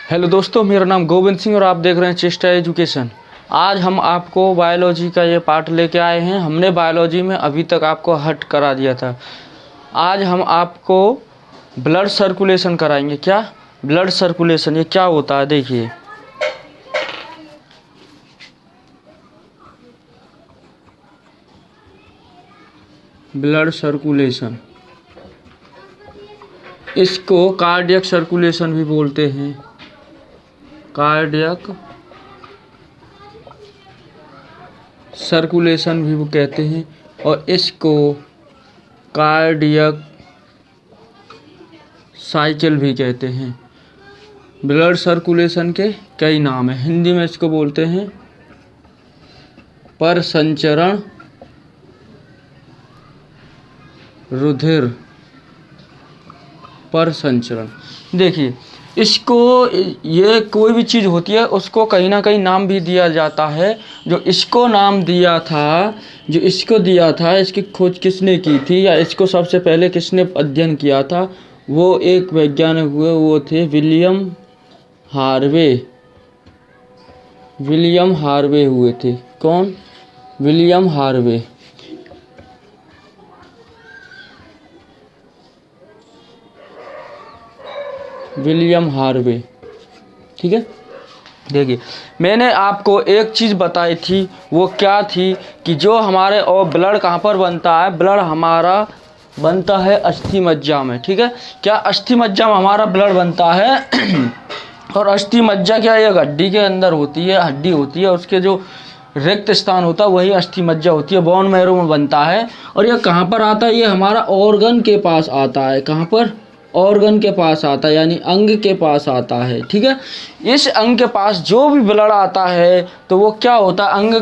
Hello दोस्तों, मेरा नाम गोविंद सिंह और आप देख रहे हैं चेष्टा एजुकेशन। आज हम आपको बायोलॉजी का ये पार्ट लेके आए हैं। हमने बायोलॉजी में अभी तक आपको हट करा दिया था। आज हम आपको ब्लड सर्कुलेशन कराएंगे। क्या ब्लड सर्कुलेशन, ये क्या होता है देखिए। ब्लड सर्कुलेशन, इसको कार्डियक सर्कुलेशन भी बोलते हैं। कार्डियक सर्कुलेशन भी वो कहते हैं और इसको कार्डियक साइकिल भी कहते हैं। ब्लड सर्कुलेशन के कई नाम हैं। हिंदी में इसको बोलते हैं परसंचरण, रुधिर परसंचरण। देखिए, इसको ये कोई भी चीज़ होती है उसको कहीं ना कहीं नाम भी दिया जाता है। जो इसको नाम दिया था, जो इसको दिया था, इसकी खोज किसने की थी या इसको सबसे पहले किसने अध्ययन किया था, वो एक वैज्ञानिक हुए, वो थे विलियम हार्वे। विलियम हार्वे हुए थे। कौन? William Harvey. विलियम हार्वे, ठीक है। देखिए, मैंने आपको एक चीज़ बताई थी, वो क्या थी कि जो हमारे और ब्लड कहाँ पर बनता है, ब्लड हमारा बनता है अस्थि मज्जा में, ठीक है। क्या अस्थि मज्जा में हमारा ब्लड बनता है और अस्थि मज्जा क्या है, हड्डी के अंदर होती है, हड्डी होती है, उसके जो रिक्त स्थान होता है वही अस्थि मज्जा होती है, बोन मैरो में बनता है। और ये कहाँ पर आता है, ये हमारा ऑर्गन के पास आता है। कहाँ पर? ऑर्गन के पास आता है, यानी अंग के पास आता है, ठीक है। इस अंग के पास जो भी ब्लड आता है तो वो क्या होता है, अंग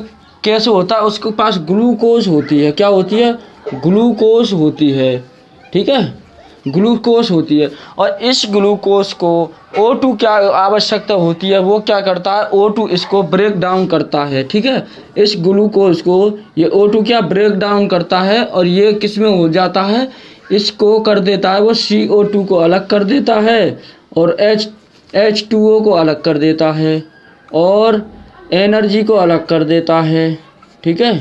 कैसे होता है, उसके पास ग्लूकोज होती है। क्या होती है? ग्लूकोज होती है, ठीक है, ग्लूकोज होती है। और इस ग्लूकोज को O2 क्या आवश्यकता होती है, वो क्या करता है, O2 इसको ब्रेक डाउन करता है, ठीक है। इस ग्लूकोज को ये O2 क्या ब्रेक डाउन करता है और ये किस में हो जाता है, इसको कर देता है, वो CO2 को अलग कर देता है और H2O को अलग कर देता है और एनर्जी को अलग कर देता है, ठीक है।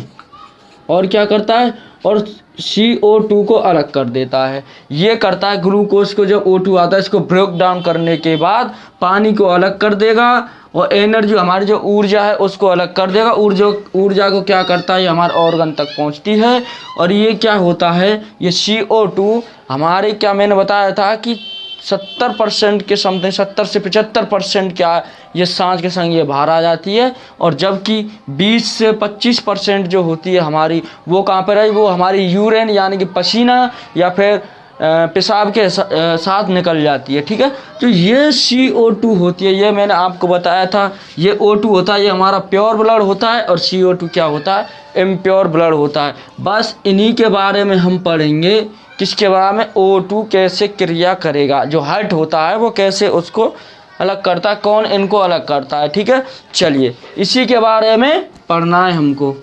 और क्या करता है, और CO2 को अलग कर देता है। ये करता है ग्लूकोज को, जब O2 आता है इसको ब्रेक डाउन करने के बाद पानी को अलग कर देगा और एनर्जी, हमारी जो ऊर्जा है उसको अलग कर देगा। ऊर्जा को क्या करता है, हमारे ऑर्गन तक पहुंचती है। और ये क्या होता है, ये CO2 हमारे, क्या मैंने बताया था कि 70% के समथिंग, 70 से 75% क्या ये सांस के संग ये बाहर आ जाती है। और जबकि 20 से 25% जो होती है हमारी, वो कहाँ पर है, वो हमारी यूरिन यानी कि पसीना या फिर पेशाब के साथ निकल जाती है, ठीक है। तो ये CO2 होती है, ये मैंने आपको बताया था। ये O2 होता है, ये हमारा प्योर ब्लड होता है और CO2 क्या होता है, इम्प्योर ब्लड होता है। बस इन्हीं के बारे में हम पढ़ेंगे। किसके बारे में? O2 कैसे क्रिया करेगा, जो हार्ट होता है वो कैसे उसको अलग करता है, कौन इनको अलग करता है, ठीक है। चलिए, इसी के बारे में पढ़ना है हमको।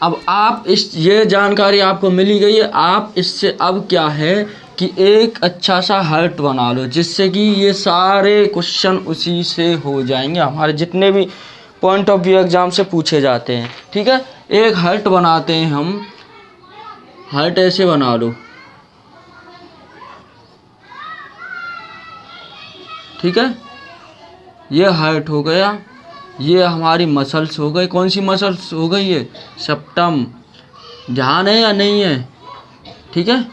अब आप ये जानकारी आपको मिली गई है। आप इससे अब क्या है कि एक अच्छा सा हार्ट बना लो, जिससे कि ये सारे क्वेश्चन उसी से हो जाएंगे, हमारे जितने भी पॉइंट ऑफ व्यू एग्जाम से पूछे जाते हैं, ठीक है। एक हार्ट बनाते हैं हम। हार्ट ऐसे बना लो, ठीक है। ये हार्ट हो गया, ये हमारी मसल्स हो गई। कौन सी मसल्स हो गई? ये सेप्टम। ध्यान है या नहीं है? ठीक है,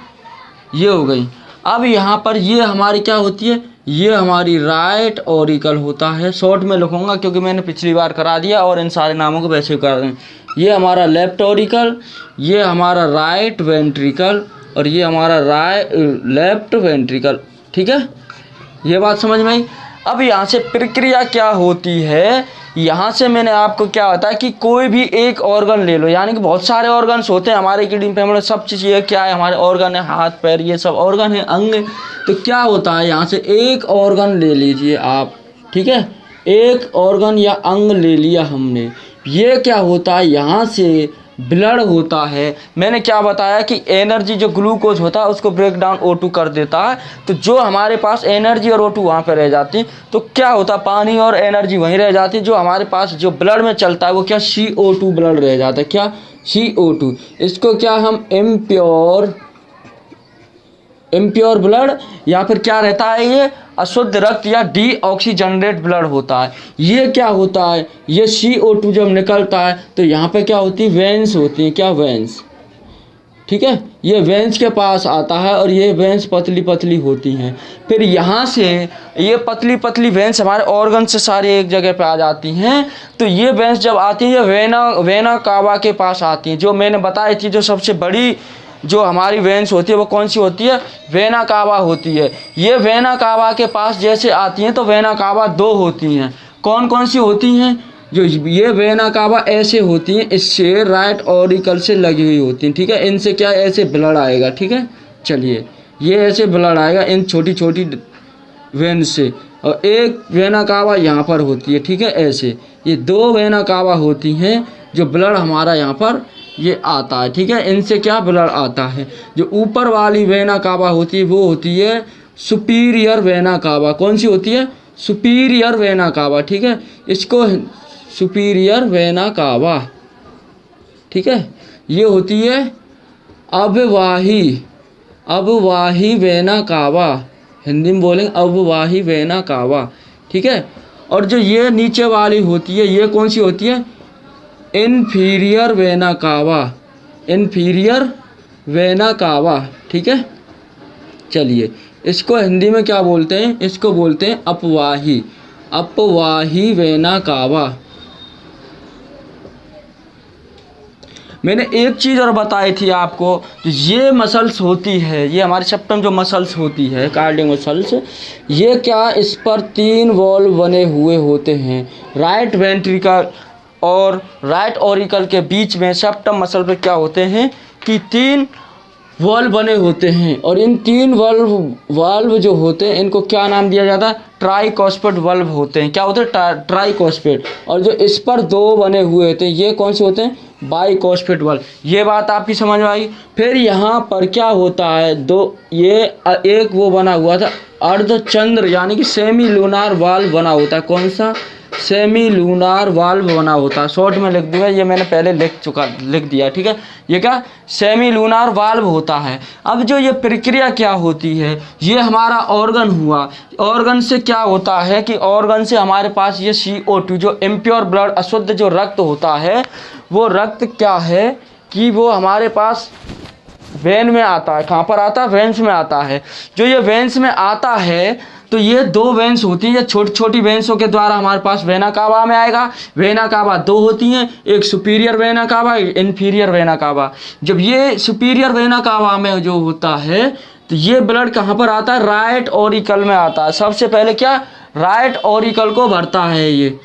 ये हो गई। अब यहाँ पर ये हमारी क्या होती है, ये हमारी राइट ऑरिकल होता है। शॉर्ट में लिखूंगा क्योंकि मैंने पिछली बार करा दिया और इन सारे नामों को वैसे करा दें। ये हमारा लेफ्ट ऑरिकल, ये हमारा राइट वेंट्रिकल और ये हमारा लेफ्ट वेंट्रिकल, ठीक है। ये बात समझ में आई। अब यहाँ से प्रक्रिया क्या होती है, यहाँ से मैंने आपको क्या बताया कि कोई भी एक ऑर्गन ले लो, यानी कि बहुत सारे ऑर्गन्स होते हैं हमारे किडनी पे, सब चीज़ ये क्या है, हमारे ऑर्गन है, हाथ पैर ये सब ऑर्गन है, अंग। तो क्या होता है, यहाँ से एक ऑर्गन ले लीजिए आप, ठीक है। एक ऑर्गन या अंग ले लिया हमने। ये क्या होता है, यहाँ से ब्लड होता है, मैंने क्या बताया कि एनर्जी जो ग्लूकोज होता है उसको ब्रेक डाउन O2 कर देता है, तो जो हमारे पास एनर्जी और O2 वहाँ पे रह जाती है, तो क्या होता है, पानी और एनर्जी वहीं रह जाती है, जो हमारे पास जो ब्लड में चलता है वो क्या, CO2 ब्लड रह जाता है, क्या, CO2। इसको क्या हम इम्प्योर ब्लड या फिर क्या रहता है, ये अशुद्ध रक्त या डीऑक्सीजनेटेड ब्लड होता है। ये क्या होता है, ये CO2 जब निकलता है तो यहाँ पे क्या होती है, वेंस होती है, क्या, वेंस, ठीक है, ये वेंस के पास आता है और ये वेंस पतली पतली होती हैं। फिर यहाँ से ये पतली पतली वेंस हमारे ऑर्गन से सारे एक जगह पे आ जाती हैं। तो ये वेंस जब आती है ये वेना कावा के पास आती हैं, जो मैंने बताई थी, जो सबसे बड़ी जो हमारी वेंस होती है वो कौन सी होती है, वेना कावा होती है। ये वेना कावा के पास जैसे आती हैं तो वेना कावा 2 होती हैं। कौन कौन सी होती हैं, जो ये वेना कावा ऐसे होती हैं, इससे राइट ऑरिकल से लगी हुई होती हैं, ठीक है। इनसे क्या, ऐसे ब्लड आएगा, ठीक है। चलिए, ये ऐसे ब्लड आएगा इन छोटी छोटी वेन से, और एक वेना कावा यहाँ पर होती है, ठीक है, ऐसे। ये 2 वेना कावा होती हैं जो ब्लड हमारा यहाँ पर ये आता है, ठीक है। इनसे क्या, ब्लड आता है। जो ऊपर वाली वेना कावा होती है वो होती है सुपीरियर वेना कावा। कौन सी होती है, सुपीरियर वेना कावा, ठीक है। इसको सुपीरियर वेना कावा, ठीक है। ये होती है अबवाही वेना कावा, हिंदी में बोलेंगे अबवाही वेना कावा, ठीक है। और जो ये नीचे वाली होती है ये कौन सी होती है, इन्फीरियर वेना कावा, ठीक है। चलिए, इसको हिंदी में क्या बोलते हैं, इसको बोलते हैं अपवाही वेना कावा। मैंने एक चीज़ और बताई थी आपको, ये मसल्स होती है, ये हमारे सेप्टम जो मसल्स होती है, कार्डियक मसल्स, ये क्या, इस पर 3 वॉल्व बने हुए होते हैं। राइट वेंट्रिकल और राइट ऑरिकल के बीच में सेप्टम मसल पे क्या होते हैं कि 3 वॉल्व बने होते हैं, और इन 3 वाल्व जो होते हैं इनको क्या नाम दिया जाता है, ट्राइकॉस्पेड वाल्व होते हैं। क्या होते हैं, ट्राइकॉस्पेड। और जो इस पर 2 बने हुए होते हैं ये कौन से होते हैं, बाइकॉस्पेड वाल्व। ये बात आपकी समझ में आई। फिर यहाँ पर क्या होता है, 2 ये एक वो बना हुआ था अर्धचंद्र यानी कि सेमी लूनार वाल्व बना होता है। कौन सा, सेमी लूनार वाल्व बना होता है। शॉर्ट में लिख दूंगा, ये मैंने पहले लिख दिया, ठीक है। ये क्या, सेमी लूनार वाल्व होता है। अब जो ये प्रक्रिया क्या होती है, ये हमारा ऑर्गन हुआ। ऑर्गन से क्या होता है कि ऑर्गन से हमारे पास ये CO2 जो इम्प्योर ब्लड, अशुद्ध जो रक्त होता है, वो रक्त क्या है कि वो हमारे पास वेन में आता है। कहाँ पर आता है, वेंस में आता है। जो ये वेंस में आता है तो ये 2 वेंस होती हैं, छोटी छोटी वेंसों के द्वारा हमारे पास वेना कावा में आएगा। वेना कावा 2 होती हैं, एक सुपीरियर वेना कावा, एक इन्फीरियर वेना कावा। जब ये सुपीरियर वेना कावा में जो होता है तो ये ब्लड कहाँ पर आता है, राइट ऑरिकल में आता है। सबसे पहले क्या, राइट ऑरिकल को भरता है ये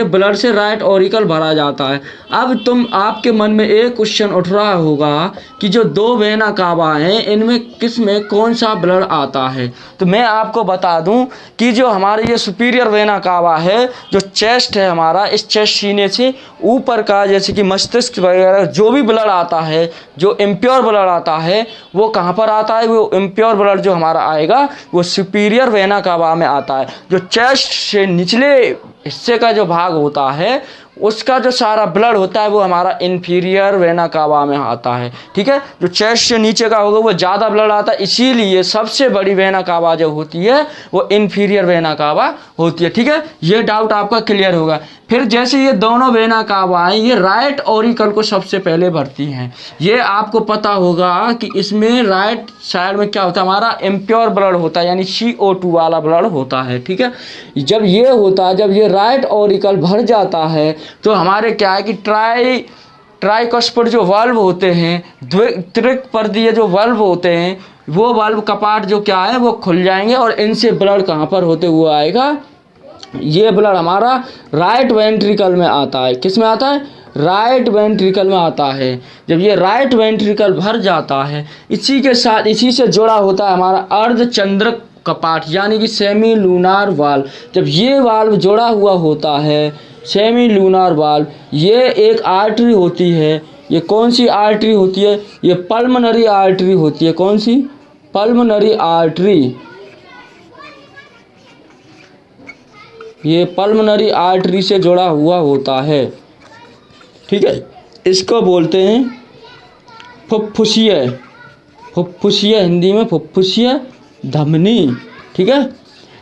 ब्लड से राइट ऑरिकल भरा जाता है। अब आपके मन में एक क्वेश्चन उठ रहा होगा कि जो 2 वेना कावा हैं इनमें किस में कौन सा ब्लड आता है। तो मैं आपको बता दूं कि जो हमारे ये सुपीरियर वेना कावा है, जो चेस्ट है हमारा, इस चेस्ट सीने से ऊपर का जैसे कि मस्तिष्क वगैरह जो भी ब्लड आता है, जो इम्प्योर ब्लड आता है, वो कहाँ पर आता है, वो इम्प्योर ब्लड जो हमारा आएगा वो सुपीरियर वेना कावा में आता है। जो चेस्ट से निचले हिस्से का जो भाग होता है उसका जो सारा ब्लड होता है वो हमारा इन्फीरियर वेना कावा में आता है, ठीक है। जो चेस्ट से नीचे का होगा वो ज़्यादा ब्लड आता है, इसीलिए सबसे बड़ी वेना कावा जो होती है वो इन्फीरियर वेना कावा होती है, ठीक है। ये डाउट आपका क्लियर होगा। फिर जैसे ये दोनों वेना कावाएँ ये राइट ऑरिकल को सबसे पहले भरती हैं। ये आपको पता होगा कि इसमें राइट साइड में क्या होता है, हमारा इम्प्योर ब्लड होता है यानी CO2 वाला ब्लड होता है, ठीक है। जब ये होता है, जब ये राइट ऑरिकल भर जाता है तो हमारे क्या है कि ट्राइकॉस्पेड जो वाल्व होते हैं, त्रिपर्दीय जो वाल्व होते हैं, वो वाल्व कपाट जो क्या है वो खुल जाएंगे और इनसे ब्लड कहाँ पर होते हुए आएगा, ये ब्लड हमारा राइट वेंट्रिकल में आता है। किस में आता है, राइट वेंट्रिकल में आता है। जब ये राइट वेंट्रिकल भर जाता है, इसी के साथ इसी से जुड़ा होता है हमारा अर्धचंद्रक कपाट यानी कि सेमी लूनार वाल्व। जब ये वाल्व जुड़ा हुआ होता है, सेमी लूनार वाल्व, ये एक आर्टरी होती है, ये कौन सी आर्टरी होती है? ये पल्मोनरी आर्टरी होती है। कौन सी? Pulmonary artery. ये पल्मोनरी आर्टरी से जुड़ा हुआ होता है, ठीक है। इसको बोलते हैं फुफ्फुसीय, फुफ्फुसीय, हिंदी में फुफ्फुसीय धमनी, ठीक है।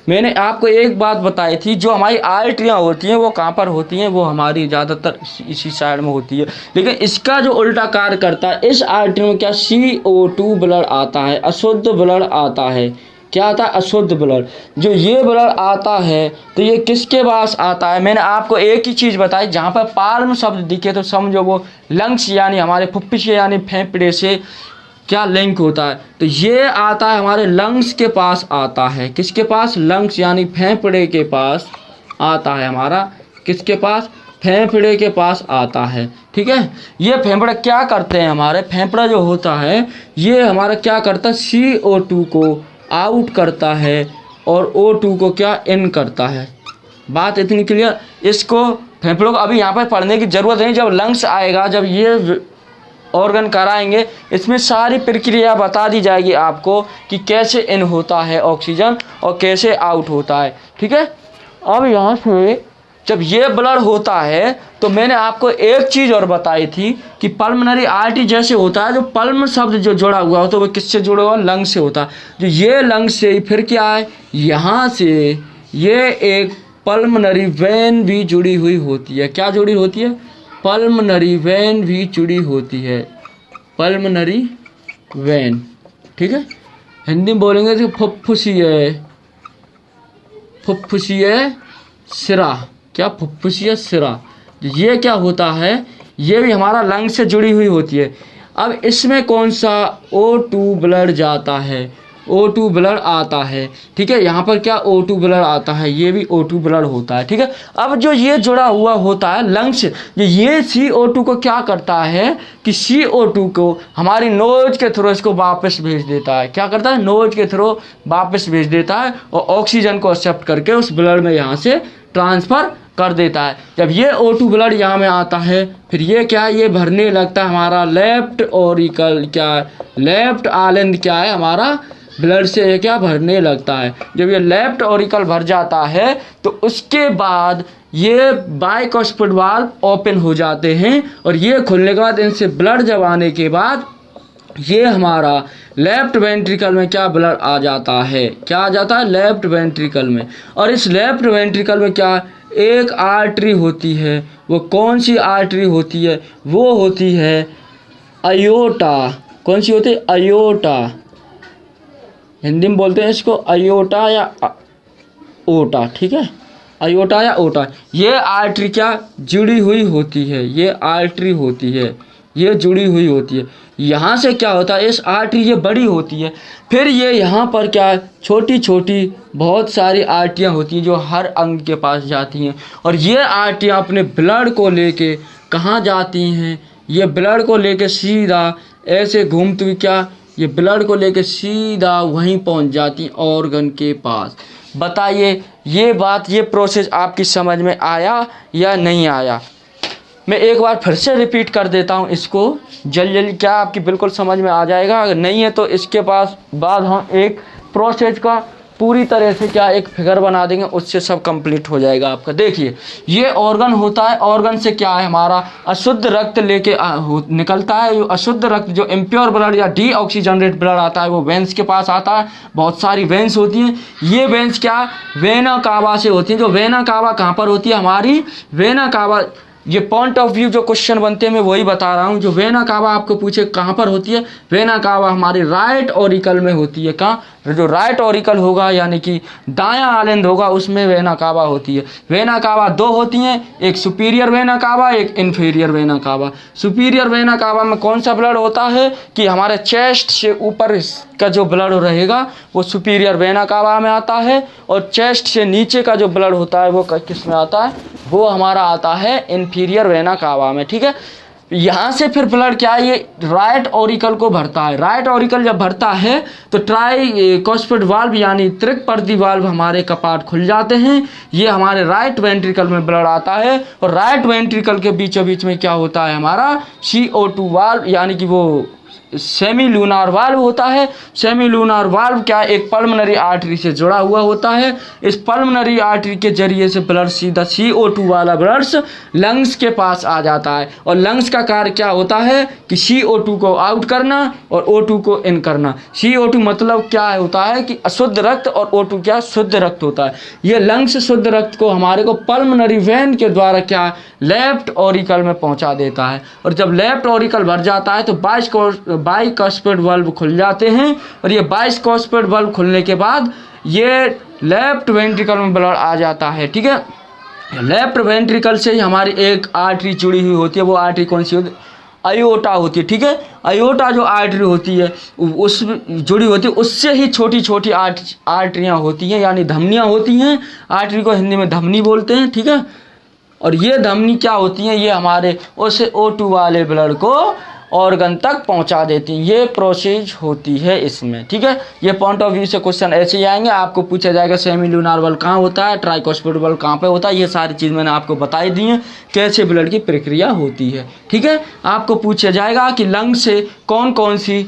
मैंने आपको एक बात बताई थी, जो हमारी आर्टरियाँ होती हैं वो कहाँ पर होती हैं? वो हमारी ज़्यादातर इसी साइड में होती है, लेकिन इसका जो उल्टा कार्य करता है, इस आर्टरी में क्या CO2 ब्लड आता है, अशुद्ध ब्लड आता है। क्या आता है? अशुद्ध ब्लड। जो ये ब्लड आता है तो ये किसके पास आता है? मैंने आपको एक ही चीज़ बताई, जहाँ पर पाल्म शब्द दिखे तो समझो वो लंग्स यानी हमारे फुफ्फुसे यानी फेफड़े से क्या लिंक होता है। तो ये आता है हमारे लंग्स के पास आता है। किसके पास? लंग्स यानी फेफड़े के पास आता है हमारा। किसके पास? फेफड़े के पास आता है, ठीक है। ये फेफड़े क्या करते हैं? हमारे फेफड़ा जो होता है ये हमारा क्या करता है? CO2 को आउट करता है और O2 को क्या इन करता है। बात इतनी क्लियर। इसको फेफड़ों को अभी यहाँ पर पढ़ने की ज़रूरत नहीं, जब लंग्स आएगा, जब ये ऑर्गन कराएंगे, इसमें सारी प्रक्रिया बता दी जाएगी आपको कि कैसे इन होता है ऑक्सीजन और कैसे आउट होता है, ठीक है। अब यहाँ से जब ये ब्लड होता है तो मैंने आपको एक चीज़ और बताई थी कि पल्मोनरी आर्टरी जैसे होता है, जो पल्म शब्द जो जुड़ा हुआ होता है वो किससे जुड़ा हुआ? लंग से होता है। जो ये लंग से फिर क्या है? यहाँ से ये एक पल्मोनरी वेन भी जुड़ी हुई होती है। क्या जुड़ी होती है? पल्मोनरी वेन भी जुड़ी होती है। पल्मोनरी वेन, ठीक है। हिंदी में बोलेंगे तो फुफ्फुसीय, फुफ्फुसीय सिरा। क्या? फुफ्फुसीय सिरा। ये क्या होता है? ये भी हमारा लंग से जुड़ी हुई होती है। अब इसमें कौन सा? O2 ब्लड जाता है, O2 ब्लड आता है, ठीक है। यहाँ पर क्या? O2 ब्लड आता है, ये भी O2 ब्लड होता है, ठीक है। अब जो ये जुड़ा हुआ होता है लंग्स, ये CO2 को क्या करता है कि CO2 को हमारी नोज के थ्रू इसको वापस भेज देता है। क्या करता है? नोज के थ्रू वापस भेज देता है और ऑक्सीजन को एक्सेप्ट करके उस ब्लड में यहाँ से ट्रांसफ़र कर देता है। जब ये O2 ब्लड यहाँ में आता है, फिर ये क्या है? ये भरने लगता है हमारा लेफ्ट ऑरिकल। क्या? लेफ्ट आइलैंड क्या है हमारा? ब्लड से ये क्या भरने लगता है। जब ये लेफ्ट ऑरिकल भर जाता है तो उसके बाद ये बाइकुस्पिड वाल्व ओपन हो जाते हैं और ये खुलने के बाद इनसे ब्लड जब आने के बाद ये हमारा लेफ्ट वेंट्रिकल में क्या? ब्लड आ जाता है। क्या आ जाता है? लेफ्ट वेंट्रिकल में। और इस लेफ्ट वेंट्रिकल में क्या? एक आर्टरी होती है। वो कौन सी आर्टरी होती है? वो होती है अयोटा। कौन सी होती है? अयोटा। हिंदी में बोलते हैं इसको अयोटा या ओटा, ठीक है। अयोटा या ओटा। ये आर्टरी क्या? जुड़ी हुई होती है। ये आर्टरी होती है, ये जुड़ी हुई होती है। यहाँ से क्या होता है? इस आर्टरी ये बड़ी होती है, फिर ये यहाँ पर क्या? छोटी छोटी बहुत सारी आर्टरियाँ होती हैं जो हर अंग के पास जाती हैं। और ये आर्टरियाँ अपने ब्लड को लेके कहाँ जाती हैं? ये ब्लड को लेके सीधा ऐसे घूमती हुई क्या? ये ब्लड को लेके सीधा वहीं पहुँच जाती हैं ऑर्गन के पास। बताइए ये बात, ये प्रोसेस आपकी समझ में आया या नहीं आया? मैं एक बार फिर से रिपीट कर देता हूँ इसको जल्दी। क्या आपकी बिल्कुल समझ में आ जाएगा? अगर नहीं है तो इसके बाद हम एक प्रोसेस का पूरी तरह से क्या एक फिगर बना देंगे, उससे सब कंप्लीट हो जाएगा आपका। देखिए ये ऑर्गन होता है, ऑर्गन से क्या है हमारा अशुद्ध रक्त लेके निकलता है। जो अशुद्ध रक्त, जो इम्प्योर ब्लड या डीऑक्सीजनेटेड ब्लड आता है वो वेंस के पास आता है। बहुत सारी वेंस होती हैं। ये वेंस क्या? वेना कावा से होती हैं। जो वेना कावा कहाँ पर होती है? हमारी वेना कावा, ये पॉइंट ऑफ व्यू जो क्वेश्चन बनते हैं मैं वही बता रहा हूँ। जो वेना कावा आपको पूछे कहाँ पर होती है, वेना कावा हमारी राइट ऑरिकल में होती है। कहाँ? जो राइट ऑरिकल होगा यानी कि दायां आइलैंड होगा उसमें वेना कावा होती है। वेना कावा दो होती हैं, एक सुपीरियर वेना कावा, एक inferior vena cava. Superior vena cava में कौन सा ब्लड होता है कि हमारे चेस्ट से ऊपर का जो ब्लड रहेगा वो सुपीरियर वेना कावा में आता है, और चेस्ट से नीचे का जो ब्लड होता है वो किस में आता है? वो हमारा आता है इन्फीरियर वेना कावा में, ठीक है। यहाँ से फिर ब्लड क्या है, ये राइट ऑरिकल को भरता है। राइट ऑरिकल जब भरता है तो ट्राइकोस्पिड वाल्व यानी त्रिकपर्दी वाल्व हमारे कपाट खुल जाते हैं। ये हमारे राइट वेंट्रिकल में ब्लड आता है और राइट वेंट्रिकल के बीचों बीच में क्या होता है, हमारा CO2 वाल्व यानी कि वो सेमी लूनार वाल्व होता है। सेमी लूनार वाल्व क्या एक पल्मोनरी आर्टरी से जुड़ा हुआ होता है। इस पल्मोनरी आर्टरी के जरिए से ब्लड सीधा CO2 वाला ब्लड लंग्स के पास आ जाता है और लंग्स का कार्य क्या होता है कि CO2 को आउट करना और O2 को इन करना। CO2 मतलब क्या होता है कि अशुद्ध रक्त और O2 क्या शुद्ध रक्त होता है। ये लंग्स शुद्ध रक्त को हमारे को पल्मोनरी वेन के द्वारा क्या लेफ्ट ऑरिकल में पहुंचा देता है और जब लेफ्ट ऑरिकल भर जाता है तो बाइकस्पिड वाल्व खुल जाते हैं और ये बाइकस्पिड वाल्व खुलने के बाद ये लेफ्ट वेंट्रिकल में ब्लड आ जाता है। ठीक है, लेफ्ट वेंट्रिकल से ही हमारी एक आर्टरी जुड़ी हुई होती है। वो आर्टरी कौन सी होती है, अयोटा होती है। ठीक है, अयोटा जो आर्टरी होती है उस जुड़ी होती है, उससे ही छोटी छोटी आर्टरियाँ होती हैं यानी धमनियाँ होती हैं। आर्टरी को हिंदी में धमनी बोलते हैं। ठीक है, और ये धमनी क्या होती हैं, ये हमारे उस O2 वाले ब्लड को ऑर्गन तक पहुंचा देती हैं। ये प्रोसेस होती है इसमें। ठीक है, ये पॉइंट ऑफ व्यू से क्वेश्चन ऐसे ही आएंगे। आपको पूछा जाएगा सेमी लूनार वाल्व कहाँ होता है, ट्राइकोस्पिड वाल्व कहाँ पे होता है। ये सारी चीज़ मैंने आपको बताई दी हैं कैसे ब्लड की प्रक्रिया होती है। ठीक है, आपको पूछा जाएगा कि लंग से कौन कौन सी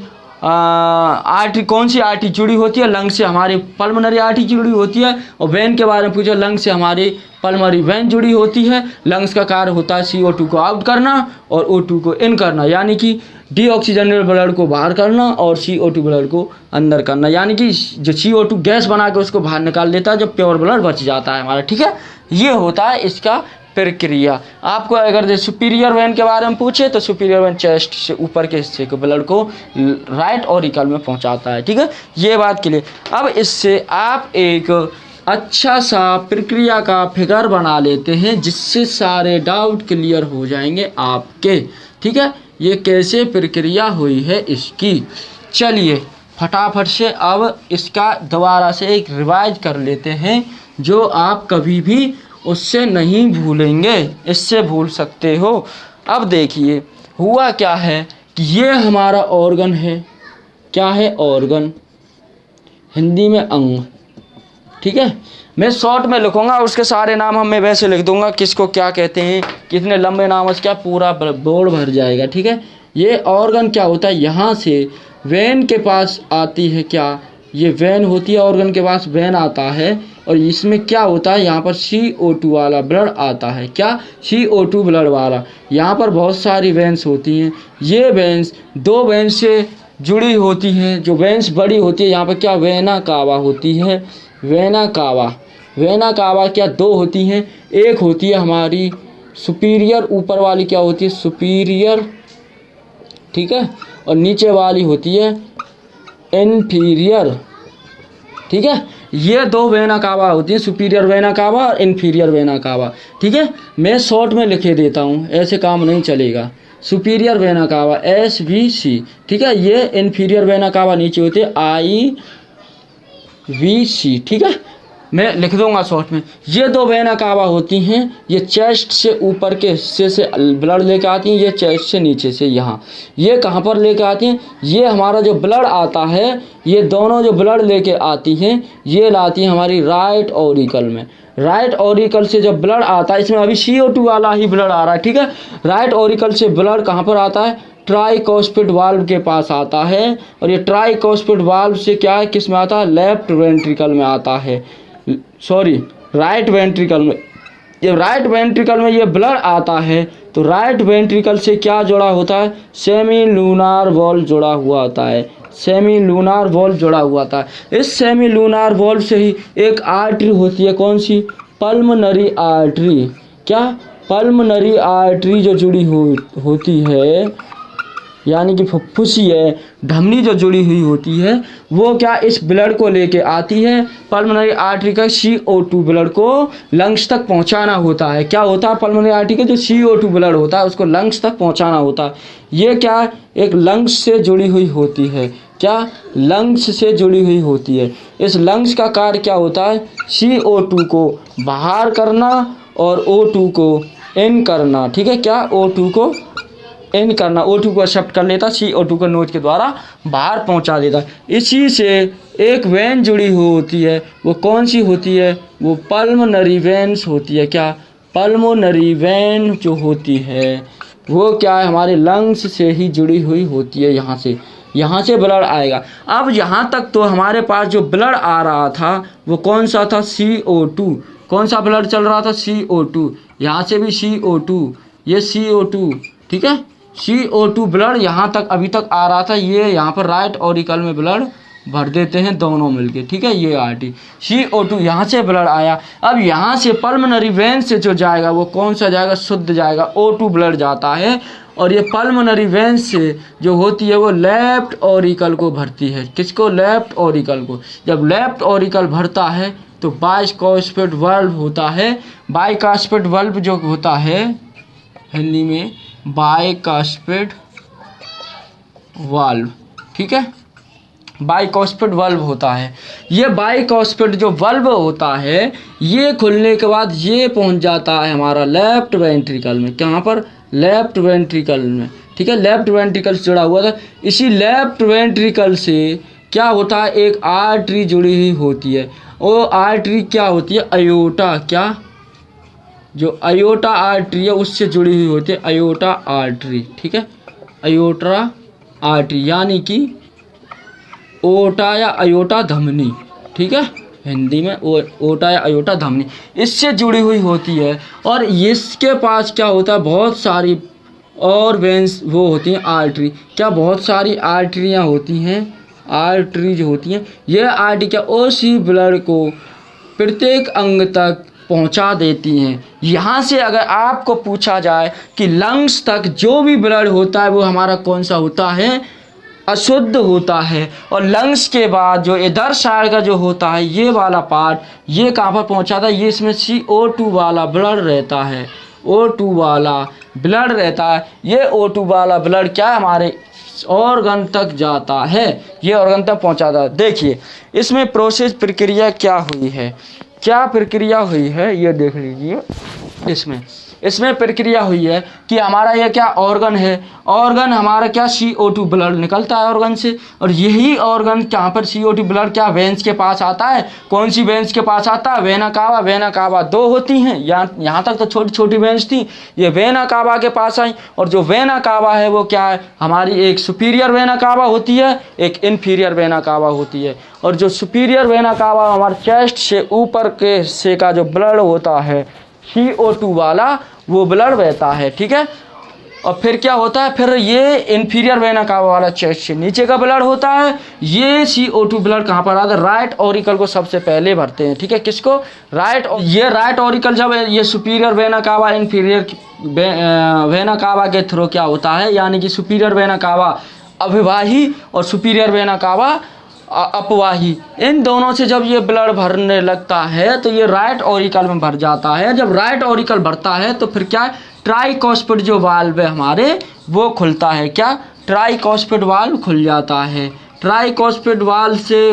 आर्टरी जुड़ी होती है। लंग से हमारी पल्मोनरी आर्टरी जुड़ी होती है और वेन के बारे में पूछा, लंग से हमारी पल्मोनरी वेन जुड़ी होती है। लंग्स का कार्य होता है CO2 को आउट करना और O2 को इन करना यानी कि डीऑक्सीजनेटेड ब्लड को बाहर करना और CO2 ब्लड को अंदर करना यानी कि जो CO2 गैस बना के उसको बाहर निकाल देता है जब प्योर ब्लड बच जाता है हमारा। ठीक है, ये होता है इसका प्रक्रिया। आपको अगर सुपीरियर वेन के बारे में पूछे तो सुपीरियर वेन चेस्ट से ऊपर के हिस्से के ब्लड को राइट ऑरिकल में पहुंचाता है। ठीक है, ये बात के लिए अब इससे आप एक अच्छा सा प्रक्रिया का फिगर बना लेते हैं जिससे सारे डाउट क्लियर हो जाएंगे आपके। ठीक है, ये कैसे प्रक्रिया हुई है इसकी। चलिए फटाफट से अब इसका दोबारा से एक रिवाइज कर लेते हैं जो आप कभी भी उससे नहीं भूलेंगे, इससे भूल सकते हो। अब देखिए हुआ क्या है कि ये हमारा ऑर्गन है। क्या है ऑर्गन, हिंदी में अंग। ठीक है, मैं शॉर्ट में लिखूंगा उसके सारे नाम हम मैं वैसे लिख दूंगा किसको क्या कहते हैं, कितने लंबे नाम से क्या पूरा बोर्ड भर जाएगा। ठीक है, ये ऑर्गन क्या होता है, यहाँ से वेन के पास आती है। क्या ये वेन होती है, ऑर्गन के पास वेन आता है और इसमें क्या होता है, यहाँ पर CO2 वाला ब्लड आता है। क्या CO2 ब्लड वाला, यहाँ पर बहुत सारी वेन्स होती हैं। ये वेन्स दो वेन्स से जुड़ी होती हैं। जो वेन्स बड़ी होती है यहाँ पर क्या वेना कावा होती है। वेना कावा क्या दो होती हैं, एक होती है हमारी सुपीरियर, ऊपर वाली क्या होती है सुपीरियर। ठीक है, और नीचे वाली होती है इन्फीरियर। ठीक है, ये दो वेना कावा होती है, सुपीरियर वेना कावा और इन्फीरियर वेना कावा। ठीक है, मैं शॉर्ट में लिखे देता हूँ, ऐसे काम नहीं चलेगा। Superior vena cava SVC। ठीक है, ये इन्फीरियर वेना कावा नीचे होते हैं IVC। ठीक है, मैं लिख दूंगा शॉर्ट में। ये दो वेना कावा होती हैं, ये चेस्ट से ऊपर के हिस्से से ब्लड लेके आती हैं, ये चेस्ट से नीचे से यहाँ। ये कहाँ पर लेके आती हैं, ये हमारा जो ब्लड आता है, ये दोनों जो ब्लड लेके आती हैं ये लाती हैं हमारी राइट ऑरिकल में। राइट ऑरिकल से जब ब्लड आता है, इसमें अभी CO2 वाला ही ब्लड आ रहा है। ठीक है, राइट ऑरिकल से ब्लड कहाँ पर आता है, ट्राइकोस्पिड वाल्व के पास आता है और ये ट्राइकोस्पिड वाल्व से क्या है, किस में आता है, लेफ्ट वेंट्रिकल में आता है, सॉरी राइट वेंट्रिकल में। जब राइट वेंट्रिकल में ये ब्लड आता है तो राइट वेंट्रिकल से क्या जुड़ा होता है, सेमी लूनार वॉल्व जुड़ा हुआ होता है। सेमी लूनार वॉल्व जुड़ा हुआ था। इस सेमी लूनार वॉल्व से ही एक आर्टरी होती है, कौन सी, पल्मोनरी आर्टरी। क्या, पल्मोनरी आर्टरी जो जुड़ी होती है यानी कि फुफ्फुसी है, धमनी जो जुड़ी हुई होती है, वो क्या इस ब्लड को लेके आती है। पल्मोनरी आर्टरी का CO2 ब्लड को लंग्स तक पहुंचाना होता है। क्या होता है, पल्मोनरी आर्टरी का जो CO2 ब्लड होता है उसको लंग्स तक पहुंचाना होता है। ये क्या एक लंग्स से जुड़ी हुई होती है। क्या, लंग्स से जुड़ी हुई होती है। इस लंग्स का कार्य क्या होता है, CO2 को बाहर करना और O2 को इन करना। ठीक है, क्या O2 को इन करना, O2 को एक्सेप्ट कर लेता, CO2 को नोज के द्वारा बाहर पहुंचा देता। इसी से एक वेन जुड़ी हुई होती है, वो कौन सी होती है? वो पल्मोनरी वेन्स होती है। क्या? पल्मोनरी वेन जो होती है वो क्या है? हमारे लंग्स से ही जुड़ी हुई होती है। यहाँ से ब्लड आएगा। अब यहाँ तक तो हमारे पास जो ब्लड आ रहा था वो कौन सा था? CO2। कौन सा ब्लड चल रहा था? CO2। यहाँ से भी CO2, ये CO2, ठीक है। CO2 ब्लड यहाँ तक अभी तक आ रहा था। ये यहाँ पर राइट ऑरिकल में ब्लड भर देते हैं दोनों मिलके, ठीक है। ये आर्टरी CO2 यहाँ से ब्लड आया। अब यहाँ से पल्मोनरी वेन से जो जाएगा वो कौन सा जाएगा? शुद्ध जाएगा, O2 ब्लड जाता है। और ये पल्मोनरी वेन से जो होती है वो लेफ्ट ऑरिकल को भरती है। किसको? लेफ्ट ऑरिकल को। जब लेफ्ट ऑरिकल भरता है तो बाइकास्पेड वाल्व होता है। बाइकास्पेड वाल्व जो होता है हिंदी में बाइकास्पेड वाल्व, ठीक है। बाइकास्पेड वाल्व होता है। ये बाइकास्पेड जो वाल्व होता है ये खुलने के बाद ये पहुंच जाता है हमारा लेफ्ट वेंट्रिकल में। कहाँ पर? लेफ्ट वेंट्रिकल में, ठीक है। लेफ्ट वेंट्रिकल से जुड़ा हुआ था। इसी लेफ्ट वेंट्रिकल से क्या होता है? एक आर्टरी जुड़ी हुई होती है। वो आर्टरी क्या होती है? अयोटा। क्या? जो अयोटा आर्टरी है उससे जुड़ी हुई होती है, अयोटा आर्टरी, ठीक है। अयोटा आर्टरी यानी कि ओटा या अयोटा धमनी, ठीक है। हिंदी में ओटा या अयोटा धमनी इससे जुड़ी हुई होती है। और इसके पास क्या होता है? बहुत सारी और वेंस वो होती हैं, आर्टरी। क्या? बहुत सारी आर्टरियाँ होती हैं। आर्टरी जो होती हैं ये आर्टरी क्या उसी ब्लड को प्रत्येक अंग तक पहुंचा देती हैं। यहाँ से अगर आपको पूछा जाए कि लंग्स तक जो भी ब्लड होता है वो हमारा कौन सा होता है? अशुद्ध होता है। और लंग्स के बाद जो इधर साइड का जो होता है ये वाला पार्ट ये कहाँ पर पहुँचाता है? ये इसमें CO2 वाला ब्लड रहता है। O2 वाला ब्लड रहता है। ये O2 वाला ब्लड क्या हमारे ऑर्गन तक जाता है, ये ऑर्गन तक पहुँचाता है। देखिए इसमें प्रोसेस प्रक्रिया क्या हुई है, क्या प्रक्रिया हुई है ये देख लीजिए। इसमें प्रक्रिया हुई है कि हमारा ये क्या ऑर्गन है, ऑर्गन हमारा क्या CO2 ब्लड निकलता है ऑर्गन से। और यही ऑर्गन कहाँ पर CO2 ब्लड क्या वेंस के पास आता है। कौन सी वेंस के पास आता है? Vena cava. वेना कावा दो होती हैं। यहाँ तक तो छोटी छोटी वेंस थी, ये वेना कावा के पास आई। और जो वेना कावा है वो क्या है? हमारी एक सुपीरियर वेना कावा होती है, एक इन्फीरियर वेना कावा होती है। और जो सुपीरियर वेना कावा हमारे चेस्ट से ऊपर के से का जो ब्लड होता है CO2 वाला वो ब्लड बहता है, ठीक है। और फिर क्या होता है? फिर ये इन्फीरियर वेना कावा वाला चेस्ट से नीचे का ब्लड होता है। ये CO2 ब्लड कहाँ पर आता है? राइट ऑरिकल को सबसे पहले भरते हैं, ठीक है। किसको? राइट ऑरिकल जब ये superior vena cava inferior vena cava के थ्रू क्या होता है, यानी कि सुपीरियर वेना कावा अभिवाही और सुपीरियर वेना कावा अपवाही, इन दोनों से जब ये ब्लड भरने लगता है तो ये राइट ऑरिकल में भर जाता है। जब राइट ऑरिकल भरता है तो फिर क्या? ट्राइकॉस्पिड जो वाल्व है हमारे वो खुलता है। क्या? ट्राइकॉस्पिड वाल्व खुल जाता है। ट्राइकॉस्पिड वाल्व से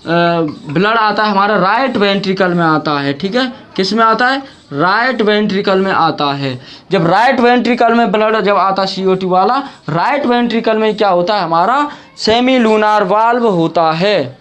ब्लड आता है हमारा राइट वेंट्रिकल में आता है, ठीक है। किस में आता है? राइट वेंट्रिकल में आता है। जब राइट वेंट्रिकल में ब्लड जब आता CO2 वाला, राइट वेंट्रिकल में क्या होता है? हमारा सेमी लूनार वाल्व होता है।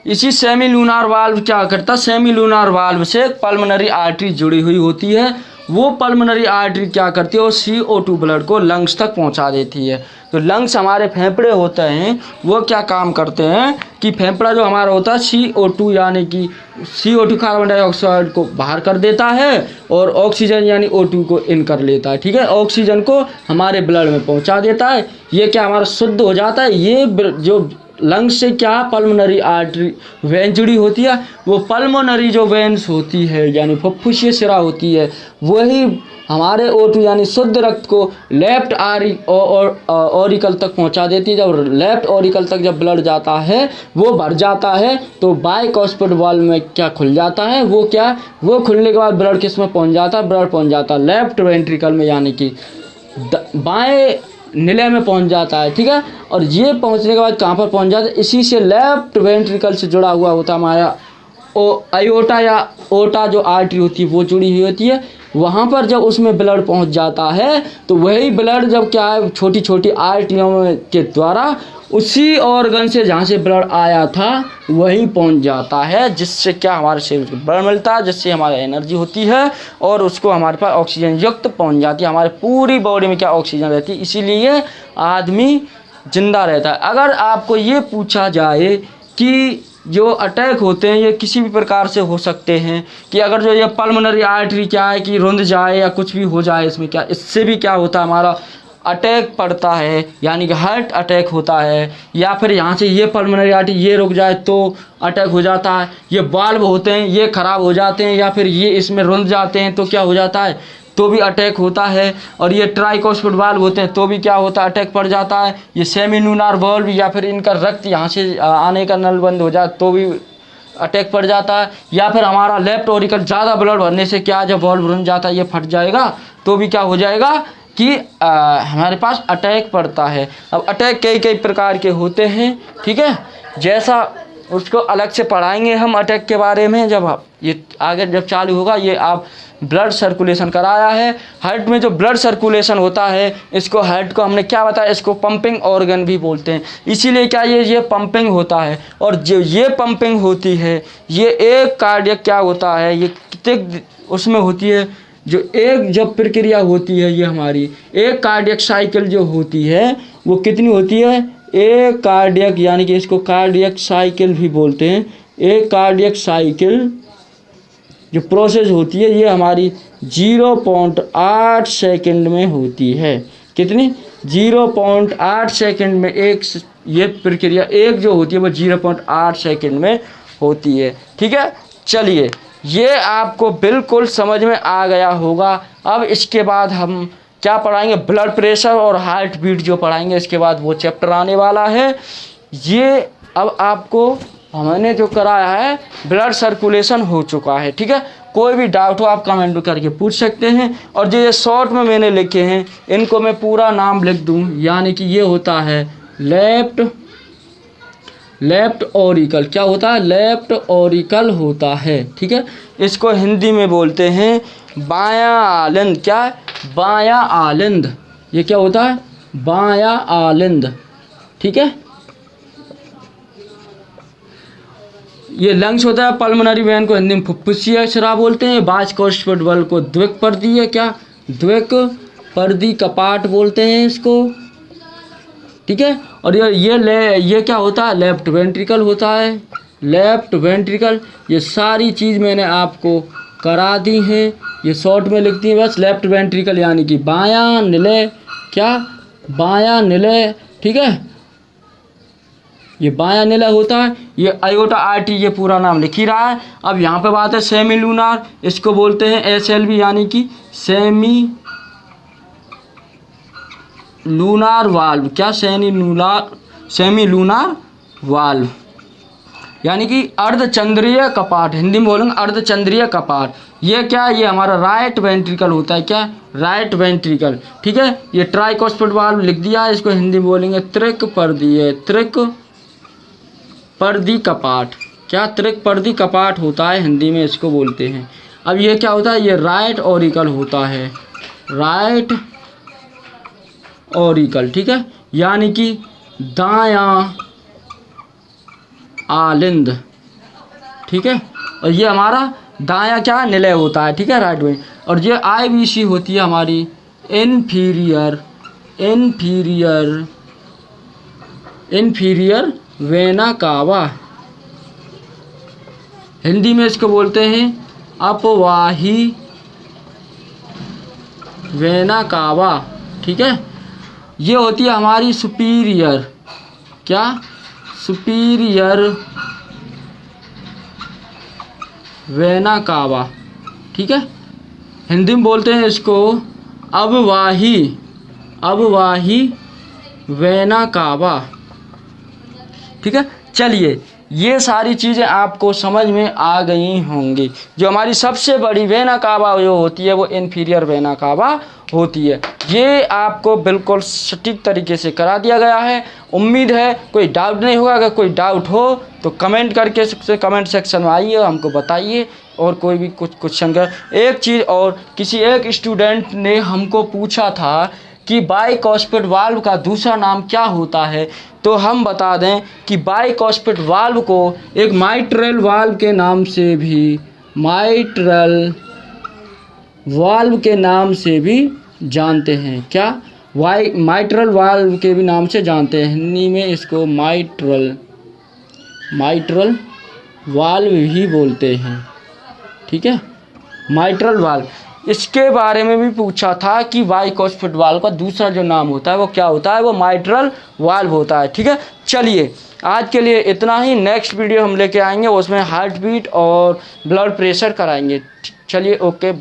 इसी सेमी लूनार वाल्व क्या करता है? सेमी लूनार वाल्व से पल्मोनरी आर्टरी जुड़ी हुई होती है। वो पल्मोनरी आर्टरी क्या करती है? वो CO2 ब्लड को लंग्स तक पहुंचा देती है। तो लंग्स हमारे फेफड़े होते हैं, वो क्या काम करते हैं कि फेफड़ा जो हमारा होता है CO2 यानी कि CO2 कार्बन डाइऑक्साइड को बाहर कर देता है और ऑक्सीजन यानी O2 को इन कर लेता है, ठीक है। ऑक्सीजन को हमारे ब्लड में पहुंचा देता है। ये क्या हमारा शुद्ध हो जाता है। ये जो लंग्स से क्या पल्मोनरी आर्टरी वेन जुड़ी होती है, वो पल्मोनरी जो वेन्स होती है यानी फुफ्फुसीय शिरा होती है, वही हमारे O2 यानी शुद्ध रक्त को लेफ्ट ऑरिकल तक पहुंचा देती है। जब लेफ्ट ऑरिकल तक जब ब्लड जाता है वो भर जाता है तो बाइकास्पिड वाल्व में क्या खुल जाता है? वो क्या? वो खुलने के बाद ब्लड किस में पहुंच जाता है? ब्लड पहुंच जाता है लेफ्ट वेंट्रिकल में यानी कि बाएं निलय में पहुंच जाता है, ठीक है। और ये पहुंचने के बाद कहाँ पर पहुंच जाता है? इसी से लेफ्ट वेंट्रिकल से जुड़ा हुआ होता है हमारा आयोटा या ओटा जो आर्टरी होती है वो जुड़ी हुई होती है। वहाँ पर जब उसमें ब्लड पहुँच जाता है तो वही ब्लड जब क्या है छोटी छोटी आर्टरियों के द्वारा उसी ऑर्गन से जहाँ से ब्लड आया था वही पहुँच जाता है, जिससे क्या हमारे शरीर को ब्लड मिलता है, जिससे हमारी एनर्जी होती है और उसको हमारे पास ऑक्सीजन युक्त पहुँच जाती है। हमारे पूरी बॉडी में क्या ऑक्सीजन रहती है, इसीलिए आदमी जिंदा रहता है। अगर आपको ये पूछा जाए कि जो अटैक होते हैं ये किसी भी प्रकार से हो सकते हैं, कि अगर जो ये पल्मोनरी आर्टरी क्या है कि रुंध जाए या कुछ भी हो जाए, इसमें क्या इससे भी क्या होता है हमारा अटैक पड़ता है, यानी कि हार्ट अटैक होता है, या फिर यहाँ से ये पल्मोनरी आर्टरी ये रुक जाए तो अटैक हो जाता है। ये वाल्व होते हैं ये ख़राब हो जाते हैं या फिर ये इसमें रुंध जाते हैं तो क्या हो जाता है, तो भी अटैक होता है। और ये ट्राइकोस्पिड वाल्व होते हैं तो भी क्या होता है, अटैक पड़ जाता है। ये सेमी ल्यूनार वाल्व या फिर इनका रक्त यहाँ से आने का नल बंद हो जाए तो भी अटैक पड़ जाता है। या फिर हमारा लेफ्ट ऑरिकल ज़्यादा ब्लड भरने से क्या जब वाल्व रुंध जाता है ये फट जाएगा तो भी क्या हो जाएगा कि हमारे पास अटैक पड़ता है। अब अटैक कई कई प्रकार के होते हैं, ठीक है, जैसा उसको अलग से पढ़ाएंगे हम अटैक के बारे में जब ये आगे जब चालू होगा। ये आप ब्लड सर्कुलेशन कराया है, हार्ट में जो ब्लड सर्कुलेशन होता है इसको हार्ट को हमने क्या बताया, इसको पंपिंग ऑर्गन भी बोलते हैं। इसीलिए क्या ये पंपिंग होता है, और जो ये पंपिंग होती है ये एक कार्डियक क्या होता है, ये कितने उसमें होती है, जो एक जब प्रक्रिया होती है ये हमारी एक कार्डियक साइकिल जो होती है वो कितनी होती है, एक कार्डियक, यानी कि इसको कार्डियक साइकिल भी बोलते हैं। एक कार्डियक साइकिल जो प्रोसेस होती है ये हमारी 0.8 सेकंड में होती है। कितनी, 0.8 सेकंड में एक ये प्रक्रिया एक जो होती है वो 0.8 सेकंड में होती है, ठीक है। चलिए ये आपको बिल्कुल समझ में आ गया होगा। अब इसके बाद हम क्या पढ़ाएंगे, ब्लड प्रेशर और हार्ट बीट जो पढ़ाएंगे, इसके बाद वो चैप्टर आने वाला है। ये अब आपको हमने जो कराया है ब्लड सर्कुलेशन हो चुका है, ठीक है। कोई भी डाउट हो आप कमेंट करके पूछ सकते हैं। और जो ये शॉर्ट में मैंने लिखे हैं इनको मैं पूरा नाम लिख दूं, यानी कि ये होता है लेफ्ट ऑरिकल, क्या होता है, लेफ्ट ऑरिकल होता है, ठीक है। इसको हिंदी में बोलते हैं बायां आलिंद, क्या, बायां आलिंद, ये क्या होता है, बायां आलिंद, ठीक है। ये लंग्स होता है, पल्मोनरी वेन को हिंदी में फुफ्फुसिया शराब बोलते हैं। बाजकोस्पिड बल को द्विक पर्दी है, क्या, द्विक पर्दी कपाट बोलते हैं इसको, ठीक है। और ये क्या होता है, लेफ्ट वेंट्रिकल होता है, लेफ्ट वेंट्रिकल। ये सारी चीज़ मैंने आपको करा दी हैं, ये शॉर्ट में लिखती है बस। लेफ्ट वेंट्रिकल यानी कि बायां निलय, क्या, बायां निलय, ठीक है, ये बायां निलय होता है। ये आयोटा आर्टरी ये पूरा नाम लिख ही रहा है। अब यहाँ पे बात है सेमी लूनार, इसको बोलते हैं SLV यानी कि सेमी लूनार वाल्व, क्या, सेमी लूनार वाल्व, यानी कि अर्धचंद्रीय कपाट, हिंदी में बोलेंगे अर्धचंद्रीय कपाट। ये क्या, ये हमारा राइट वेंट्रिकल होता है, क्या, राइट वेंट्रिकल, ठीक है। ये ट्राइकोस्पिड वाल्व लिख दिया है, इसको हिंदी में बोलेंगे त्रिक पर्दी, त्रिक पर्दी कपाट, क्या, त्रिक पर्दी कपाट होता है, हिंदी में इसको बोलते हैं। अब ये क्या होता है, ये राइट ऑरिकल होता है, राइट ऑरिकल, ठीक है, यानी कि दायां आलिंद, ठीक है। और ये हमारा दायां क्या, निलय होता है, ठीक है, राइट में। और ये IVC होती है हमारी इन्फीरियर वेना कावा, हिंदी में इसको बोलते हैं अपवाही वेना कावा, ठीक है। ये होती है हमारी सुपीरियर, क्या, सुपीरियर वेना कावा, ठीक है। हिंदी में बोलते हैं इसको अबवाही वेना कावा, ठीक है। चलिए ये सारी चीज़ें आपको समझ में आ गई होंगी। जो हमारी सबसे बड़ी वेना कावा जो होती है वो इन्फीरियर वेना कावा होती है। ये आपको बिल्कुल सटीक तरीके से करा दिया गया है। उम्मीद है कोई डाउट नहीं होगा। अगर कोई डाउट हो तो कमेंट करके कमेंट सेक्शन में आइए, हमको बताइए। और कोई भी कुछ क्वेश्चन कर। एक चीज़ और, किसी एक स्टूडेंट ने हमको पूछा था कि बाइकॉस्पिड वाल्व का दूसरा नाम क्या होता है, तो हम बता दें कि बाइकॉस्पिड वाल्व को एक माइट्रल वाल्व के नाम से भी जानते हैं। क्या? माइट्रल वाल्व के भी नाम से जानते हैं। हिंदी में इसको माइट्रल वाल्व ही बोलते हैं। ठीक है, माइट्रल वाल्व। इसके बारे में भी पूछा था कि बाइकॉस्पिड वाल्व का दूसरा जो नाम होता है वो क्या होता है, वो माइट्रल वाल्व होता है। ठीक है, चलिए आज के लिए इतना ही। नेक्स्ट वीडियो हम लेके आएंगे, उसमें हार्ट बीट और ब्लड प्रेशर कराएंगे। चलिए, ओके।